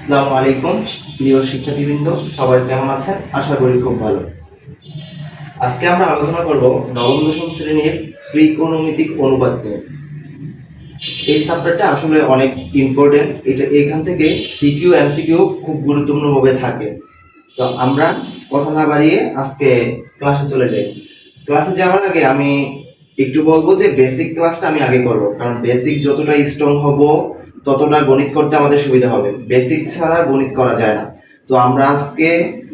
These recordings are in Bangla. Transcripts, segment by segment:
আসসালামু আলাইকুম প্রিয় শিক্ষার্থীবৃন্দ, সবাই কেমন আছেন? আশা করি খুব ভালো। আজকে আমরা আলোচনা করব নবম দশম শ্রেণীর ত্রিকোণমিতিক অনুপাত নিয়ে। এই সাবজেক্টটা আসলে অনেক ইম্পর্টেন্ট। এখান থেকে সিকিউ এমসিকিউ খুব গুরুত্বপূর্ণভাবে থাকে। তো আমরা কথা না বাড়িয়ে আজকে ক্লাসে চলে যাই। ক্লাসে যাওয়ার আগে আমি একটু বলবো যে বেসিক ক্লাসটা আমি আগে করব, কারণ বেসিক যতটা স্ট্রং হব ততটা গণিত করতে আমাদের সুবিধা হবে। বেসিক ছাড়া গণিত করা যায় না। তো আমরা আজকে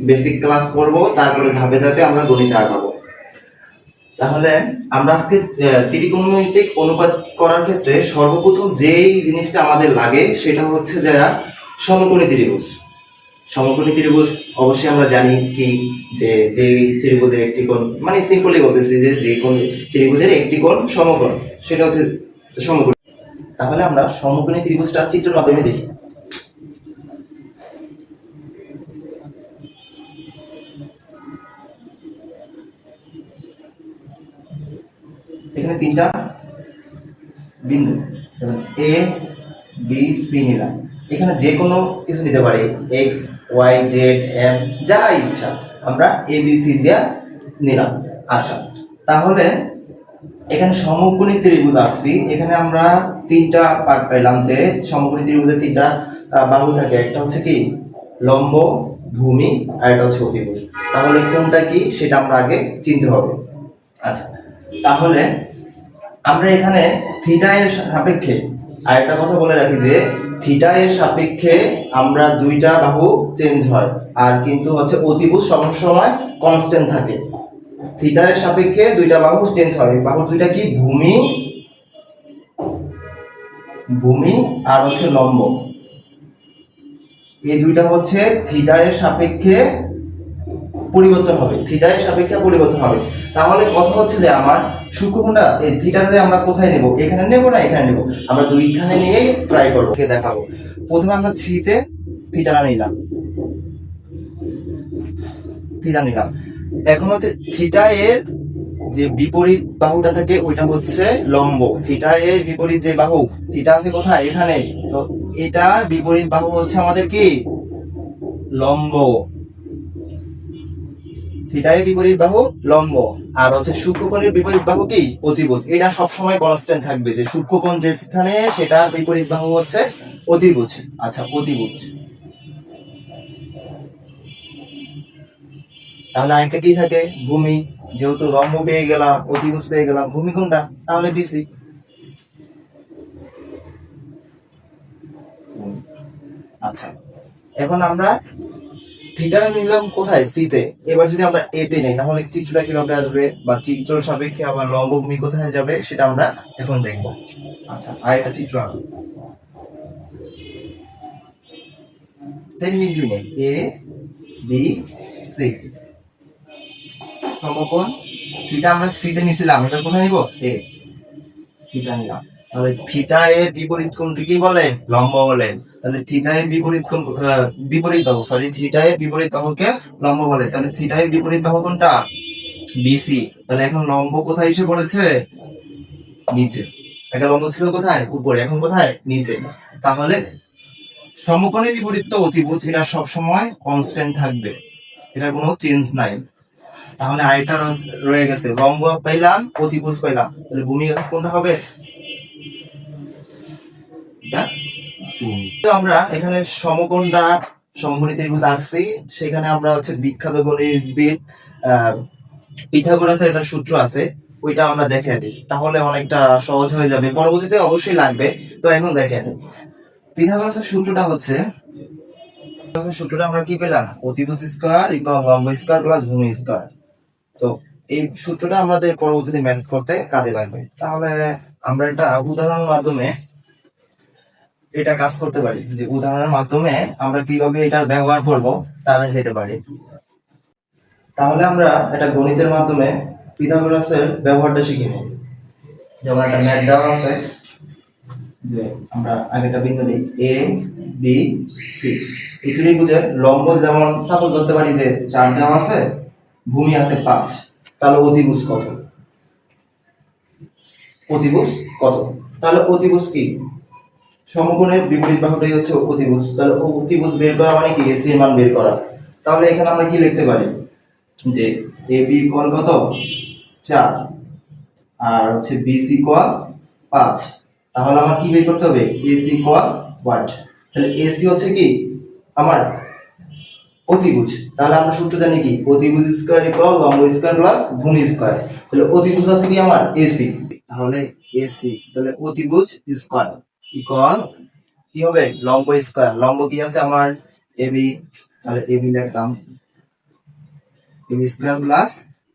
বেসিক ক্লাস করব, তারপরে ধাপে ধাপে আমরা গণিতে আগাবো। তাহলে আমরা আজকে ত্রিকোণমিতিক অনুপাত করার ক্ষেত্রে সর্বপ্রথম যেই জিনিসটা আমাদের লাগে সেটা হচ্ছে যে সমকোণী ত্রিভুজ। সমকোণী ত্রিভুজ অবশ্যই আমরা জানি কি, যে ত্রিভুজের একটি কোণ, মানে সিম্পলি বলতেছি যে কোণ ত্রিভুজের একটি কোণ সমকোণ, সেটা হচ্ছে সমকোণ। তাহলে আমরা সমকোণী ত্রিভুজটা চিত্রের মাধ্যমে দেখি। এখানে তিনটা বিন্দু এ বি সি নিলাম। এখানে যে কোনো কিছু নিতে পারি, এক্স ওয়াই জেড এম, যা ইচ্ছা আমরা এ বি সি দিয়ে নিলাম। আচ্ছা, তাহলে এখানে সমকোণী ত্রিভুজ আঁকছি। এখানে আমরা তিনটা পার্ট পেলাম, যে সমকোণী ত্রিভুজের তিনটা বাহু থাকে। একটা হচ্ছে কি লম্ব, ভূমি, আর একটা হচ্ছে অতিভুজ। তাহলে কোনটা কি সেটা আমরা আগে চিনতে হবে। আচ্ছা, তাহলে আমরা এখানে থিটা এর সাপেক্ষে আরেকটা কথা বলে রাখি যে থিটা এর সাপেক্ষে আমরা দুইটা বাহু চেঞ্জ হয়, আর কিন্তু হচ্ছে অতিভুজ সবসময় কনস্ট্যান্ট থাকে। থিটা এর সাপেক্ষে দুইটা বাহু চেঞ্জ হয়। বাহু দুইটা কি ভূমি ভূমি আর হচ্ছে লম্ব। এই দুইটা হচ্ছে থিটা এর সাপেক্ষে পরিবর্তন হবে, থিটা এর সাপেক্ষে পরিবর্তন হবে। তাহলে কথা হচ্ছে যে আমার সূক্ষ্মকোণটা এই থিটাতে আমরা কোথায় নেব? এখানে নেব না এখানে নেব? আমরা দুইখানে নিয়েই ট্রাই করব, দেখাবো। প্রথমে আমরা থ্রিতে থিটাটা নিলাম, থিটা নিলাম। এখন হচ্ছে থিটা এর যে বিপরীত বাহুটা থাকে ওইটা হচ্ছে লম্ব। থিটা এর বিপরীত যে বাহু, থিটা আছে কোথায়? এখানে। তো এটার বিপরীত বাহু হচ্ছে আমাদের কি লম্ব। থিটা এর বিপরীত বাহু লম্ব, আর হচ্ছে সূক্ষ্মকোণের বিপরীত বাহু কি অতিভুজ। এটা সবসময় কনস্ট্যান্ট থাকবে, যে সূক্ষ্মকোণ যেখানে সেটার বিপরীত বাহু হচ্ছে অতিভুজ। আচ্ছা, অতিভুজ। তাহলে আরেকটা কি থাকে? ভূমি। যেহেতু লম্ব পেয়ে গেলাম, অতিভুজ পেয়ে গেলাম, ভূমি কোনটা? তাহলে বিসি। আচ্ছা, এখন আমরা থিটাটা নিলাম কোথায়? সিতে। এবার যদি আমরা এতে নেই তাহলে চিত্রটা কিভাবে আসবে, বা চিত্র সাপেক্ষে আবার লম্ব ভূমি কোথায় যাবে সেটা আমরা এখন দেখব। আচ্ছা, আরেকটা চিত্র আঁকি। এ বি সি সমকোণ। থিটা আমরা সিতে নিছিলাম, এটা কোথায় নিব? এ। থিটা নিলাম। তাহলে থিটা এর বিপরীত কোণকে কি বলে? লম্ব বলে। তাহলে থিটা এর বিপরীত কোণ, বিপরীত বাহু, সরি, থিটা এর বিপরীত বাহুকে লম্ব বলে। তাহলে থিটা এর বিপরীত বাহু কোনটা? বিসি। তাহলে এখন লম্ব কোথায় এসে পড়েছে? নিচে। একটা লম্ব ছিল কোথায়? উপরে, এখন কোথায়? নিচে। তাহলে সমকোণের বিপরীত তো অতিভুজ, এটা সবসময় কনস্ট্যান্ট থাকবে, এটার কোনো চেঞ্জ নাই। তাহলে আরেকটা রয়ে গেছে, লম্ব পাইলাম, অতিভুজ পাইলাম। তাহলে ভূমি কোনটা হবে? তো আমরা এখানে সমকোণটা সমকোণী ত্রিভুজ আঁকছি। সেখানে আমরা হচ্ছে বিখ্যাত গণিতবিদ পিথাগোরাসের একটা সূত্র আছে, ওইটা আমরা দেখে দিই, তাহলে অনেকটা সহজ হয়ে যাবে। পরবর্তীতে অবশ্যই লাগবে, তো এখন দেখেন পিথাগোরাসের সূত্রটা হচ্ছে, সূত্রটা আমরা কি পেলাম? অতিভুজ স্কয়ার ইকুয়াল লম্ব স্কয়ার প্লাস ভূমি স্কয়ার। তো এই সূত্রটা আমাদের পরবর্তীতে ম্যাথ করতে কাজে লাগবে। তাহলে আমরা একটা উদাহরণের মাধ্যমে এটা কাজ করতে পারি, যে উদাহরণের মাধ্যমে আমরা কিভাবে এটার ব্যবহার করব তা দেখাতে পারি। তাহলে আমরা একটা গণিতের মাধ্যমে পিথাগোরাসের ব্যবহারটা শিখে নিই। যেমন একটা ম্যাথ দেওয়া আছে, যে আমরা আগেটা বিন্দু নিই এ বি সি। এই ত্রিভুজের লম্ব যেমন সাপোজ ধরতে পারি যে 4 দেওয়া আছে, ভূমি আছে 5। তাহলে অতিভুজ কত? অতিভুজ কত? তাহলে অতিভুজ কি? সমকোণের বিপরীত বাহুটাই হচ্ছে অতিভুজ। তাহলে অতিভুজ বের করা মানে কি এসি এর মান বের করা। তাহলে এখানে আমরা কি লিখতে পারি যে এ বি ইকুয়াল কত 4 আর হচ্ছে বিসি ইকুয়াল 5। তাহলে আমার কি বের করতে হবে এসি ইকুয়াল হোয়াট। তাহলে এসি হচ্ছে কি আমার অতিভুজ। তাহলে আমরা সূত্র জানি কি অতিভুজ স্কয়ার ইকুয়াল লম্ব স্কয়ার প্লাস ভূমি স্কয়ার। তাহলে অতিভুজ আছে কি আমার এসি। তাহলে এসি তাহলে অতিভুজ স্কয়ার ইকুয়াল কি হবে লম্ব স্কয়ার। লম্ব কি আছে আমার এবি। তাহলে এবি লিখলাম এবি স্কয়ার প্লাস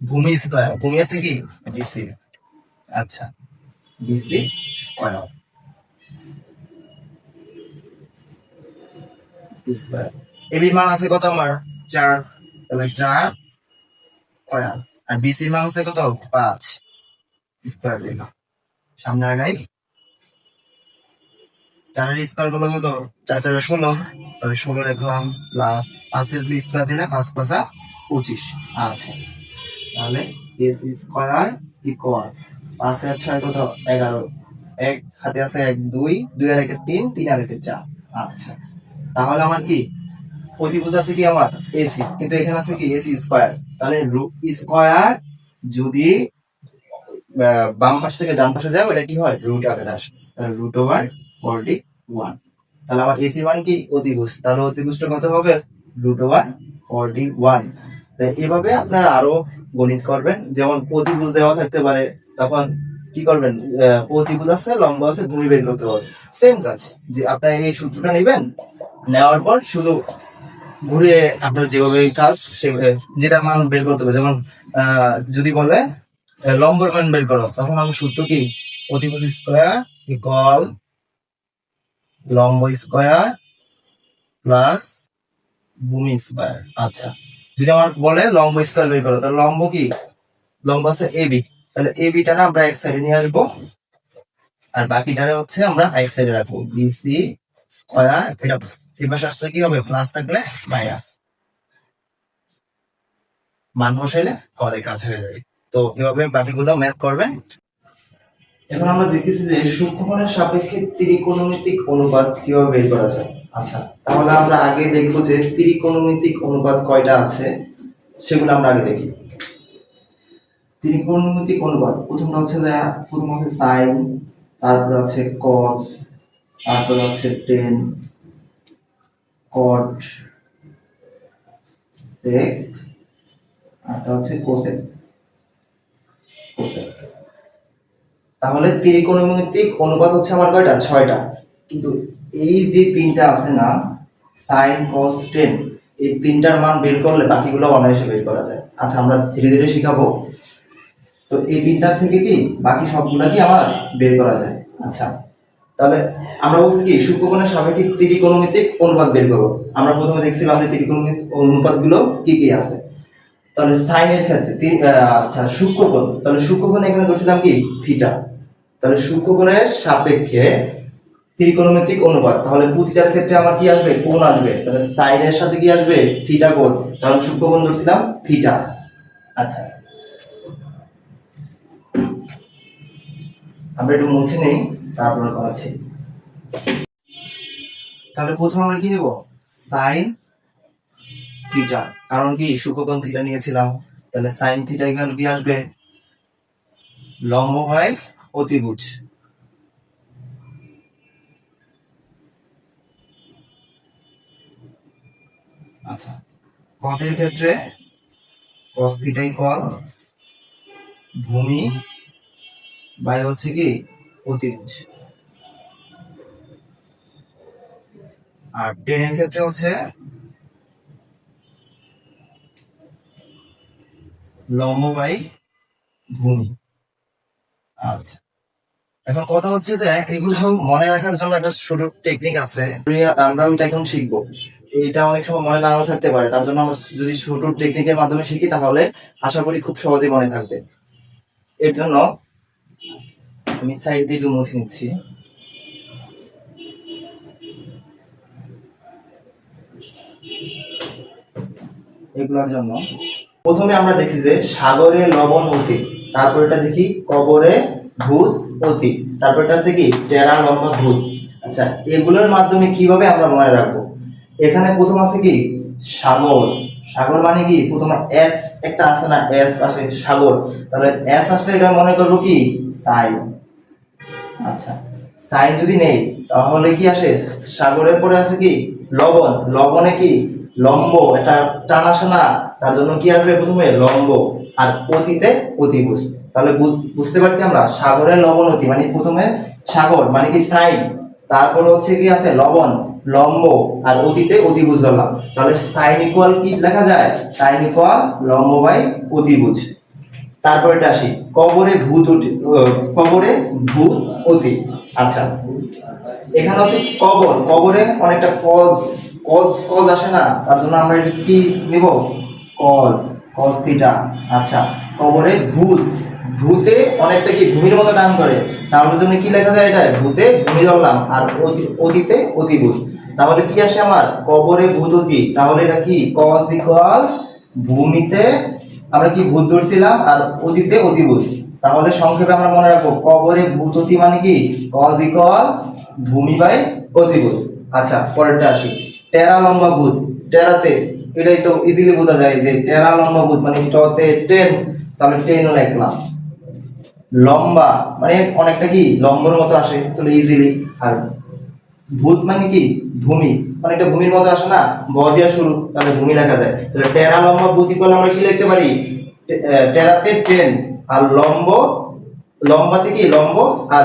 ভূমি স্কয়ার। ভূমি আছে কি বিসি। আচ্ছা বিসি স্কয়ার স্কয়ার। এবি মান আছে কত আমার 4। তাহলে 4 স্কয়ার আর বিসি মান আছে কত 5 স্কয়ার দিলাম। সামনে আগাই 4 এর স্কয়ার গুলো কত 4 4 16। তাহলে 16 লিখলাম প্লাস 5 এর স্কয়ার দিলে 5 5 25। আচ্ছা তাহলে এসি স্কয়ার ইকুয়াল 5 এর 6 কত 11। এক হাতে আছে 1 2 2 আর 1 3 3 আর 1 4। আচ্ছা তাহলে আমার কি অতিভুজ আছে কি আমার এসি, কিন্তু এখানে আছে কি এসি স্কয়ার। তাহলে স্কয়ার যদি বাম পাশ থেকে ডান পাশে যায় ওটা কি হয় রুট আকারে আসে। তাহলে রুট ওভার 41। তাহলে আমার এসি মান কি অতিভুজ। তাহলে অতিভুজটা কত হবে রুট ওভার 41। এভাবে আপনারা আরো গণিত করবেন। যেমন অতিভুজ দেওয়া থাকতে পারে তখন কি করবেন অতিভুজ আছে লম্ব আছে ভূমি বের করতে হবে। সেম কাজ যে আপনারা এই সূত্রটা নেবেন, নেওয়ার পর শুধু ঘুরে আপনার যেভাবে কাজ যেটা মান বের করতে হবে। যেমন যদি বলে লম্বের মান বের করো তখন আমি সূত্র কি অতিভুজ স্কয়ার ইকুয়াল লম্ব স্কয়ার প্লাস ভূমি স্কয়ার। আচ্ছা যদি আমার বলে লম্ব স্কয়ার বের করো তাহলে লম্ব কি লম্ব আছে এবি। তাহলে এবিটা না আমরা এক সাইডে নিয়ে আসবো আর বাকিটারে হচ্ছে আমরা এক সাইডে রাখবো। বিসি স্কয়ার এটা এই পাশে আসলে কি হবে প্লাস থাকলে মাইনাস মান বসাইলে আমাদের কাজ হয়ে যাবে। তো এভাবে বাকিগুলো ম্যাথ করবেন। এখন আমরা দেখতেছি যে সূক্ষ্মকোণের সাপেক্ষে ত্রিকোণমিতিক অনুপাত কিভাবে বের করা যায়। আচ্ছা তাহলে আমরা আগে দেখবো যে ত্রিকোণমিতিক অনুপাত কয়টা আছে সেগুলো আমরা আগে দেখি। ত্রিকোণমিতিক অনুপাত প্রথমটা হচ্ছে প্রথম আছে সাইন, তারপর আছে কস, তারপর আছে টেন, কট, সেক, আরটা হচ্ছে কোসেক। কোসেক তাহলে ত্রিকোণমিতিক অনুপাত হচ্ছে আমার কয়টা 6টা। কিন্তু এই যে তিনটা আছে না সাইন কস টেন এই তিনটার মান বের করলে বাকিগুলো অনায়াসে বের করা যায়। আচ্ছা আমরা ধীরে ধীরে শিখাবো। তো এই তিনটার থেকে কি বাকি সবগুলা কি আমার বের করা যায়। আচ্ছা তাহলে আমরা বলছি কি সূক্ষ্মকোণের সাপেক্ষে ত্রিকোণমিতিক অনুপাত বের করবো। আমরা প্রথমে দেখছিলাম যে ত্রিকোণমিতিক অনুপাতগুলো কি কি আছে। তাহলে সাইনের ক্ষেত্রে আচ্ছা সূক্ষ্মকোণ, তাহলে সূক্ষ্মকোণ এখানে ধরছিলাম কি থিটা। তাহলে সূক্ষ্মকোণের সাপেক্ষে ত্রিকোণমিতিক অনুপাত তাহলে প্রতিটার ক্ষেত্রে আমার কি আসবে কোণ আসবে। তাহলে সাইনের সাথে কি আসবে থিটা কোণ, কারণ সূক্ষ্মকোণ ধরছিলাম থিটা। আচ্ছা আমরা একটু মুছে নেই তারপরে করাচ্ছি। তাহলে প্রথমে আমরা কি নেব সাইন থিটা, কারণ কি সূক্ষ্মকোণ থিটা নিয়েছিলাম। তাহলে সাইন থিটা এখানে কি আসবে লম্ব হয় অতিভুজ। আচ্ছা কসের ক্ষেত্রে কস থিটা ইকুয়াল ভূমি বাই হচ্ছে কি অতিভুজ। আর টেনের ক্ষেত্রে হচ্ছে লম্ব বাই ভূমি। আচ্ছা এখন কথা হচ্ছে যে এগুলো মনে রাখার জন্য একটা ছোট টেকনিক আছে, আমরা ওইটা এখন শিখবো। এটা অনেক সময় মনে নাও থাকতে পারে, তার জন্য আমরা যদি ছোট টেকনিকের মাধ্যমে শিখি তাহলে আশা করি খুব সহজেই মনে থাকবে। এর জন্য আমি সাইড দিয়ে মুছে নিচ্ছি। এগুলোর জন্য প্রথমে আমরা দেখি যে সাগরে লবণ অতীত, তারপর এটা দেখি কবরে ভূত অতীত, তারপর এটা আছে কি টেরা লম্বা ভূত। আচ্ছা, এগুলোর মাধ্যমে কিভাবে আমরা মনে রাখবো? এখানে প্রথম আছে কি সাগর। সাগর মানে কি প্রথমে এস একটা আছে না, এস আসে সাগর, তাহলে এস আসলে এটা মনে করবো কি সাইন। আচ্ছা, সাইন যদি নেই তাহলে কি আসে সাগরের পরে আছে কি লবণ। লবণে কি লম্ব, এটা টান আসে না, তার জন্য কি আসবে প্রথমে লম্ব। আর অতীতে অতিভুজ। তাহলে বুঝতে পারছি আমরা সাগরের লবণ অতি মানে প্রথমে সাগর মানে কি সাইন, তারপরে হচ্ছে কি আছে লবণ লম্ব, আর অতীতে অতিভুজ ধরলাম। তাহলে সাইন ইকুয়াল কি লেখা যায়, সাইন ইকুয়াল লম্ব বাই অতিভুজ। তারপরে এটা আসি কবরে ভূত কবরে ভূত অতি। আচ্ছা, এখানে হচ্ছে কবর, কবরে অনেকটা কজ কজ কজ আসে না, তার জন্য আমরা এটা কি নিব কজ কজ থিটা। আচ্ছা, কবরে ভূত, ভূতে অনেকটা কি ভূমির মতো টান করে, তাহলে জন্য কি লেখা যায় এটা ভূতে ভূমি ধরলাম, আর অতীতে অতিভুজ। তাহলে কি আসে আমার কবরে ভূত অতি, তাহলে এটা কি কজ ইকুয়াল ভূমিতে আমরা কি ভূত ধরছিলাম আর অতীতে অতিভুজ। তাহলে সংক্ষেপে আমরা মনে রাখবো কবরে ভূত অতি মানে কি কজ ইকুয়াল ভূমি বাই অতিভুজ। আচ্ছা, পরেরটা আসি টেরা লম্বা ভূত। টেরাতে এটাই তো ইজিলি বোঝা যায় যে টেরা লম্বা ভূত মানে টতে 10, তাহলে 10 লিখলাম। লম্বা মানে অনেকটা কি লম্বর মতো আসে, তাহলে ইজিলি। আর ভূত মানে কি ভূমি, মানে এটা ভূমির মতো আসে না, ব দিয়া শুরু, তাহলে ভূমি লেখা যায়। তাহলে টেরা লম্বা ভূত ইকুয়াল আমরা কি লিখতে পারি, টেরাতে 10 আর লম্ব, লম্বাতে কি লম্ব আর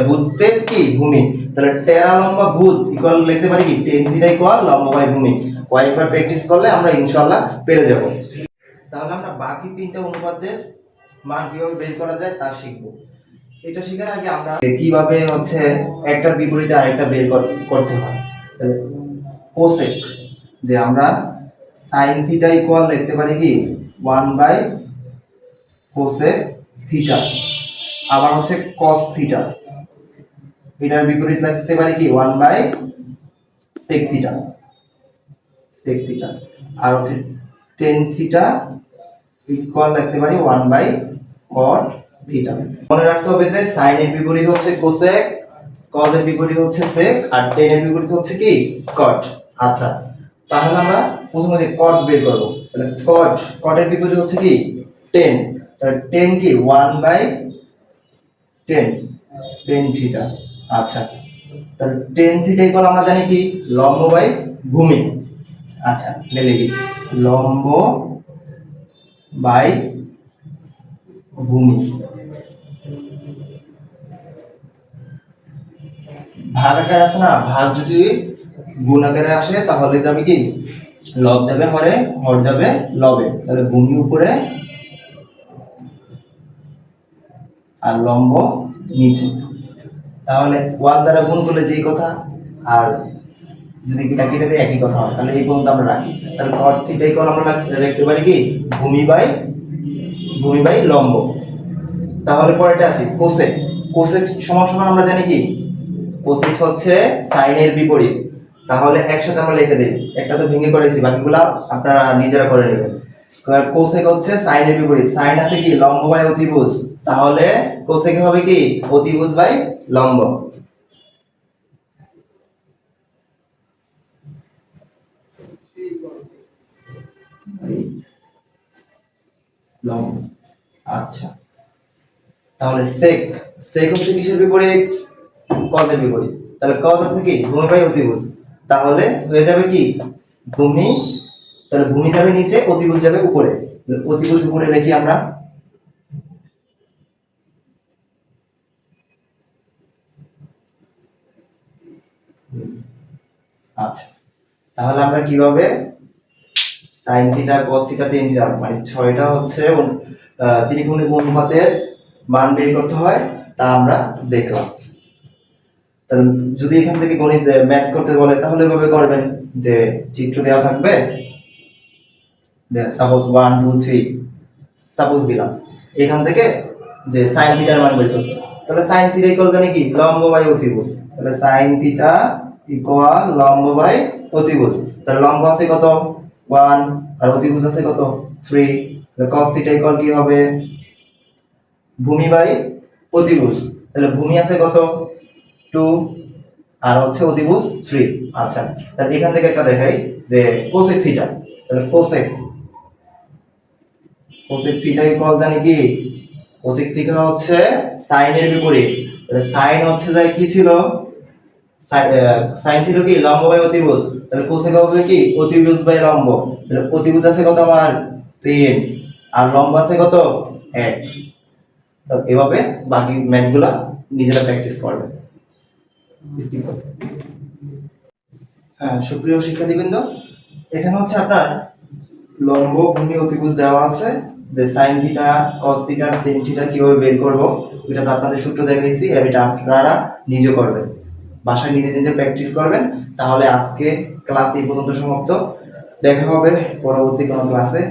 ভূতে কি ভূমি, তাহলে টেরা লম্বা ভূত ইকুয়াল লিখতে পারি কি 10 থিটা ইকুয়াল লম্ব বাই ভূমি। কয়েকবার প্র্যাকটিস করলে আমরা ইনশাআল্লাহ পেরে যাব। তাহলে আমরা বাকি তিনটা অনুপাতের মান কিভাবে বের করা যায় তা শিখবো। এটা শেখার আগে আমরা কিভাবে হচ্ছে একটার বিপরীতে আরেকটা বের করতে হয়। তাহলে কোসেক, যে আমরা সাইন থিটা ইকুয়াল লিখতে পারি কি 1 বাই কোসেক থিটা। আবার হচ্ছে কস থিটা, এটার বিপরীত লিখতে পারি কি 1 by sec theta, sec theta. আর হচ্ছে টেন থিটা ইকুয়াল লিখতে পারি 1 বাই কট থিটা। মনে রাখতে হবে যে সাইনের বিপরীত হচ্ছে কোসেক, কজের বিপরীত হচ্ছে সেক, আর টেনের বিপরীত হচ্ছে কি কট। আচ্ছা, তাহলে আমরা প্রথমে যে কট বের করব। তাহলে কটের বিপরীত হচ্ছে কি 10, তাহলে 10 কি 1 বাই 10, 10 থিটা। আচ্ছা, তাহলে 10 থিটা ইকুয়াল আমরা জানি কি লম্ব বাই ভূমি। আচ্ছা, লিখি লম্ব বাই ভূমি। ভাগ আকারে আসে না, ভাগ যদি গুণ আকারে আসে তাহলে যাবে কি লব যাবে হরে, হর যাবে লবে, তাহলে ভূমি উপরে আর লম্ব নিচে। তাহলে 1 দ্বারা গুণ করলে যেই কথা, আর যদি কিটা কেটে দেয় একই কথা হয়, তাহলে এই পর্যন্ত আমরা রাখি। তাহলে কট থিটা ইকুয়াল আমরা লিখতে পারি কি ভূমি বাই লম্ব। তাহলে পরেরটা আসি কোসেক। কোসেক সমান সমান আমরা জানি কি কোসেক হচ্ছে সাইনের বিপরীত। তাহলে একসাথে আমরা লিখে দিই, একটা তো ভেঙে করেছি, বাকিগুলা আপনারা নিজেরা করে নেবেন। কোসেক হচ্ছে সাইনের বিপরীত, সাইন আছে কি লম্ব বাই অতিভুজ, তাহলে কোসেক হবে কি অতিভুজ বাই লম্ব। লম্ব। আচ্ছা, তাহলে সেক, সেক হচ্ছে কিসের বিপরীত কজের বিপরীত, তাহলে কজ আছে কি ভূমি বাই অতিভুজ, তাহলে হয়ে যাবে কি ভূমি, তাহলে ভূমি যাবে নিচে অতিভুজ যাবে উপরে, অতিভুজ উপরে লিখি আমরা। আচ্ছা, তাহলে আমরা কিভাবে sine theta cos theta tan theta মানে 6টা হচ্ছে ত্রিকোণিক অনুপাতের মান বের করতে হয় তা আমরা দেখলাম। তাহলে যদি এখান থেকে গণিত ম্যাথ করতে বলে তাহলে এভাবে করবেন যে চিত্র দেওয়া থাকবে, সাপোজ 1 2 3 সাপোজ দিলাম, এখান থেকে যে সাইন থিটার মান বের করতে, তাহলে সাইন থিটা ইকুয়াল জানি কি লম্ব বাই অতিভুজ, তাহলে সাইন থিটা ইকুয়াল লম্ব বাই অতিভুজ। তাহলে লম্ব আছে কত 1 আর অতিভুজ আছে কত 3, তাহলে cos থিটা ইকুয়াল কি হবে ভূমি বাই অতিভুজ, তাহলে ভূমি আছে কত 2 আর হচ্ছে অতিভুজ 3। আচ্ছা, তাহলে এখান থেকে একটা দেখাই যে কোসেক থিটা। তাহলে কোসেক থিটা ইকুয়াল জানি কি, কোসেক থিটা হচ্ছে সাইনের বিপরীত। তাহলে সাইন হচ্ছে যায় কি ছিল, সাইন ছিল কি লম্ব বাই অতিভুজ, তাহলে কোসেক হবে কি অতিভুজ বাই লম্ব। তাহলে অতিভুজ আছে কত আমার 3 আর লম্ব আছে কত 1। তো এভাবে বাকি ম্যাথগুলা নিজেরা প্র্যাকটিস করবে। হ্যাঁ, সুপ্রিয় শিক্ষার্থীবৃন্দ, এখানে হচ্ছে আপনার লম্ব ভূমি অতিভুজ দেওয়া আছে, যে sine theta cos theta tan theta কিভাবে বের করব, এটা তো আপনাদের সূত্র দেখাইছি। এটা আপনারা নিজে করবেন, বাসায় নিজে নিজে প্র্যাকটিস করবেন। তাহলে আজকে ক্লাস এই পর্যন্ত সমাপ্ত। দেখা হবে পরবর্তী কোনো ক্লাসে।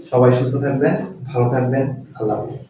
সবাই সুস্থ থাকবেন, ভালো থাকবেন। আল্লাহ হাফেজ।